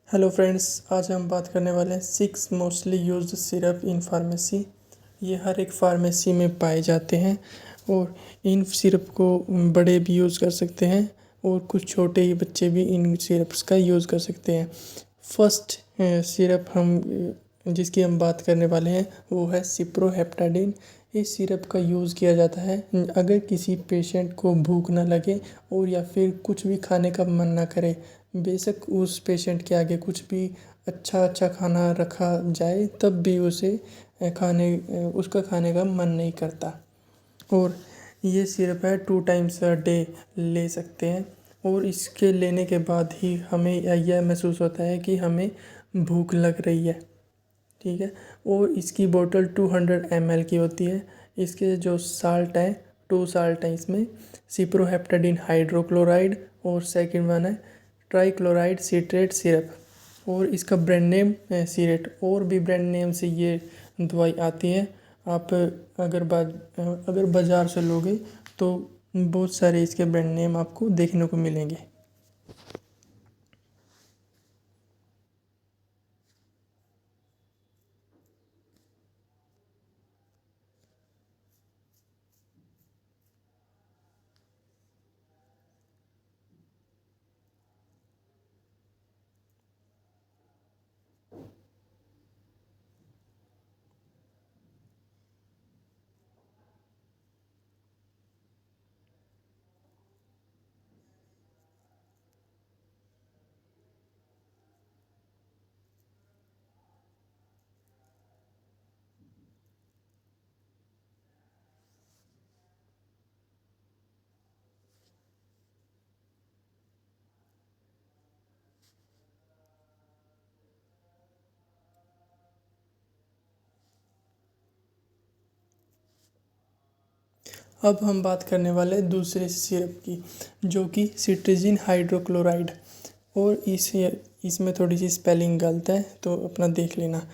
Hello friends, आज हम बात करने वाले हैं 6 mostly used syrup in pharmacy. ये हर एक फार्मेसी में पाए जाते हैं और इन सिरप को बड़े भी यूज़ कर सकते हैं और कुछ छोटे ही बच्चे भी इन सिरप्स का यूज़ कर सकते हैं। फर्स्ट सिरप जिसकी हम बात करने वाले हैं वो है सिप्रोहेप्टाडिन। इस सिरप का यूज़ किया जाता है अगर किसी पेशेंट को भूख ना लगे और या फिर कुछ भी खाने का मन ना करे। बेशक उस पेशेंट के आगे कुछ भी अच्छा अच्छा खाना रखा जाए तब भी उसका खाने का मन नहीं करता। और ये सिरप है 2 टाइम्स अ डे ले सकते हैं और इसके लेने के बाद ही हमें यह महसूस होता है कि हमें भूख लग रही है। ठीक है। और इसकी बोतल 200 ml की होती है। इसके जो साल्ट है 2 साल्ट है इसमें, सिप्रोहेप्टाडिन हाइड्रोक्लोराइड और सेकंड वन है ट्राइक्लोराइड सिट्रेट सिरप। और इसका ब्रांड नेम सीरेट। और भी ब्रांड नेम से ये दवाई आती है। आप अगर बाज़ार से लोगे तो बहुत सारे इसके ब्रांड नेम आपको देखने को मिलेंगे। अब हम बात करने वाले हैं दूसरे सिरप की, जो कि सिट्राजिन हाइड्रोक्लोराइड। और इसमें थोड़ी सी स्पेलिंग गलत है तो अपना देख लेना।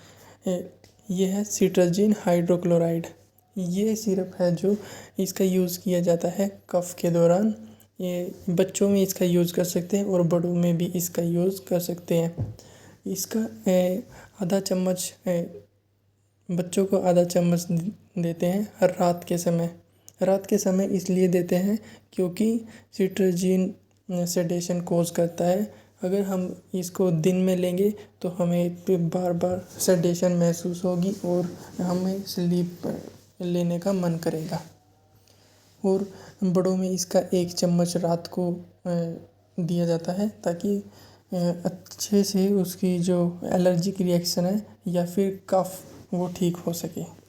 ये है सिट्राजिन हाइड्रोक्लोराइड। ये सिरप है जो इसका यूज़ किया जाता है कफ़ के दौरान। ये बच्चों में इसका यूज़ कर सकते हैं और बड़ों में भी इसका यूज़ कर सकते हैं। इसका आधा चम्मच बच्चों को आधा चम्मच देते हैं हर रात के समय इसलिए देते हैं क्योंकि सिट्राजिन सेडेशन कोज करता है। अगर हम इसको दिन में लेंगे तो हमें बार बार सेडेशन महसूस होगी और हमें स्लीप लेने का मन करेगा। और बड़ों में इसका 1 चम्मच रात को दिया जाता है ताकि अच्छे से उसकी जो एलर्जिक रिएक्शन है या फिर कफ वो ठीक हो सके।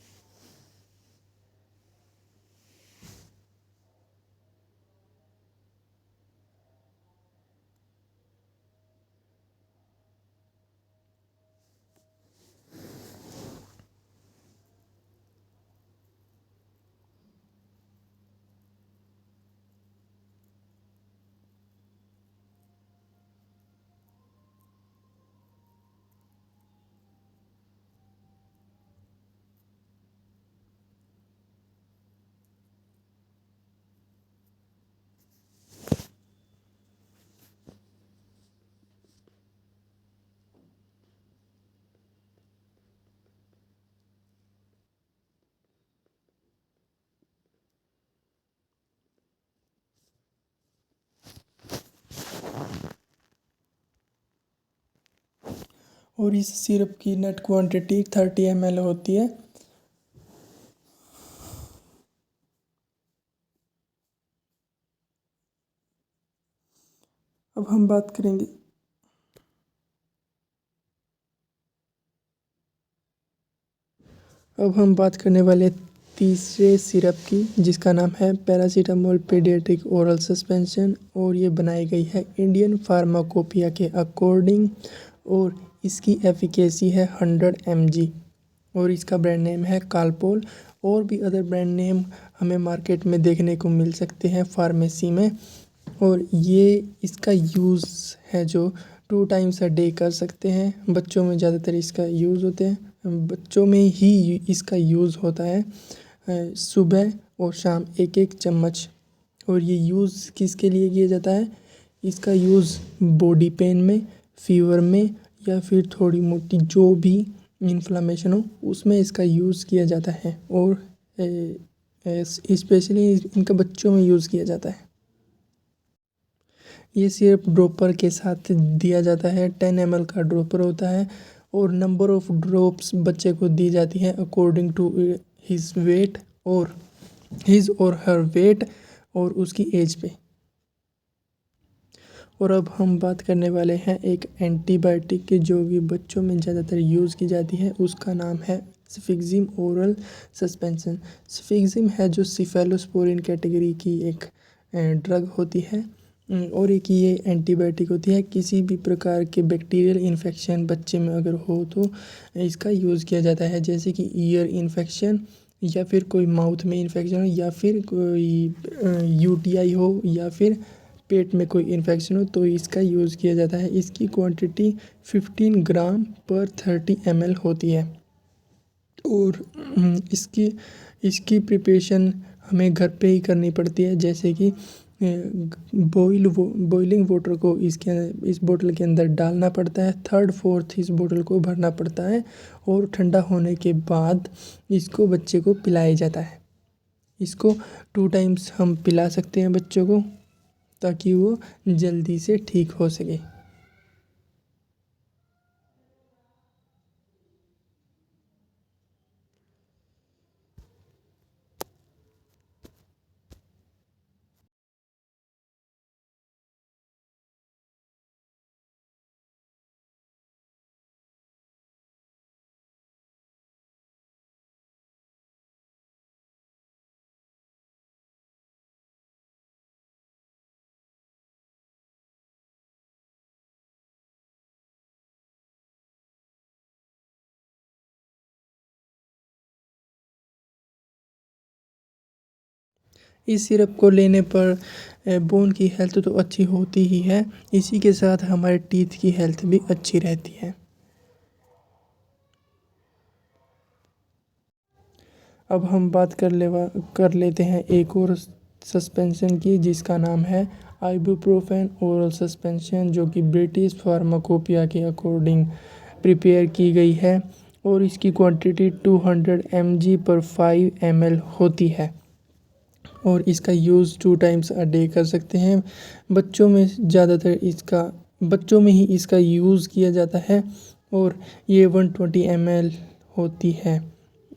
और इस सिरप की नेट क्वांटिटी 30 ml होती है। अब हम बात करेंगे अब हम बात करने वाले तीसरे सिरप की, जिसका नाम है पैरासीटामोल पीडियाट्रिक ओरल सस्पेंशन। और ये बनाई गई है इंडियन फार्माकोपिया के अकॉर्डिंग और इसकी एफिकेसी है 100 mg। और इसका ब्रांड नेम है कालपोल। और भी अदर ब्रांड नेम हमें मार्केट में देखने को मिल सकते हैं फार्मेसी में। और ये इसका यूज़ है जो 2 टाइम्स अ डे कर सकते हैं। बच्चों में ज़्यादातर इसका यूज़ होते हैं, बच्चों में ही इसका यूज़ होता है सुबह और शाम 1-1 चम्मच। और ये यूज़ किसके लिए किया जाता है? इसका यूज़ बॉडी पेन में, फीवर में या फिर थोड़ी मोटी जो भी इन्फ्लामेशन हो उसमें इसका यूज़ किया जाता है। और स्पेशली इनका बच्चों में यूज़ किया जाता है। ये सिर्फ ड्रॉपर के साथ दिया जाता है। 10 ml का ड्रॉपर होता है और नंबर ऑफ ड्रॉप्स बच्चे को दी जाती है अकॉर्डिंग टू हिज वेट और हिज और हर वेट और उसकी एज पे। और अब हम बात करने वाले हैं एक एंटीबायोटिक की जो कि बच्चों में ज़्यादातर यूज़ की जाती है। उसका नाम है सफिक्सिम ओरल सस्पेंशन। सफिक्सिम है जो सिफेलोस्पोरिन कैटेगरी की एक ड्रग होती है और एक ये एंटीबायोटिक होती है। किसी भी प्रकार के बैक्टीरियल इन्फेक्शन बच्चे में अगर हो तो इसका यूज़ किया जाता है, जैसे कि ईयर इन्फेक्शन या फिर कोई माउथ में इन्फेक्शन हो या फिर कोई यूटीआई हो या फिर पेट में कोई इन्फेक्शन हो तो इसका यूज़ किया जाता है। इसकी क्वांटिटी 15 ग्राम पर 30 ml होती है और इसकी प्रिपरेशन हमें घर पे ही करनी पड़ती है, जैसे कि बॉइलिंग वाटर को इस बोतल के अंदर डालना पड़ता है। 3/4 इस बोतल को भरना पड़ता है और ठंडा होने के बाद इसको बच्चे को पिलाया जाता है। इसको 2 टाइम्स हम पिला सकते हैं बच्चों को ताकि वो जल्दी से ठीक हो सके। इस सिरप को लेने पर बोन की हेल्थ तो अच्छी होती ही है, इसी के साथ हमारे टीथ की हेल्थ भी अच्छी रहती है। अब हम बात कर लेते हैं एक और सस्पेंशन की जिसका नाम है आइबुप्रोफेन ओरल सस्पेंशन, जो कि ब्रिटिश फार्माकोपिया के अकॉर्डिंग प्रिपेयर की गई है और इसकी क्वांटिटी 200 mg पर 5 ml होती है और इसका यूज़ 2 टाइम्स अ डे कर सकते हैं। बच्चों में ही इसका यूज़ किया जाता है और ये 120 ml होती है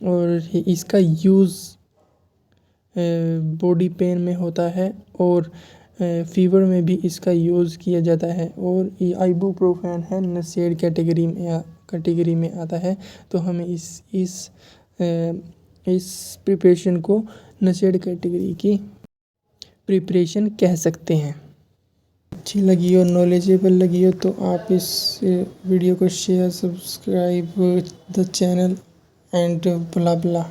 और इसका यूज़ बॉडी पेन में होता है और फीवर में भी इसका यूज़ किया जाता है। और ये आइबुप्रोफेन है नशेड़ कैटेगरी में आता है, तो हमें इस प्रिपरेशन को नशेड़ कैटेगरी की प्रिपरेशन कह सकते हैं। अच्छी लगी और नॉलेजेबल लगी हो तो आप इस वीडियो को share, subscribe the channel and blah blah.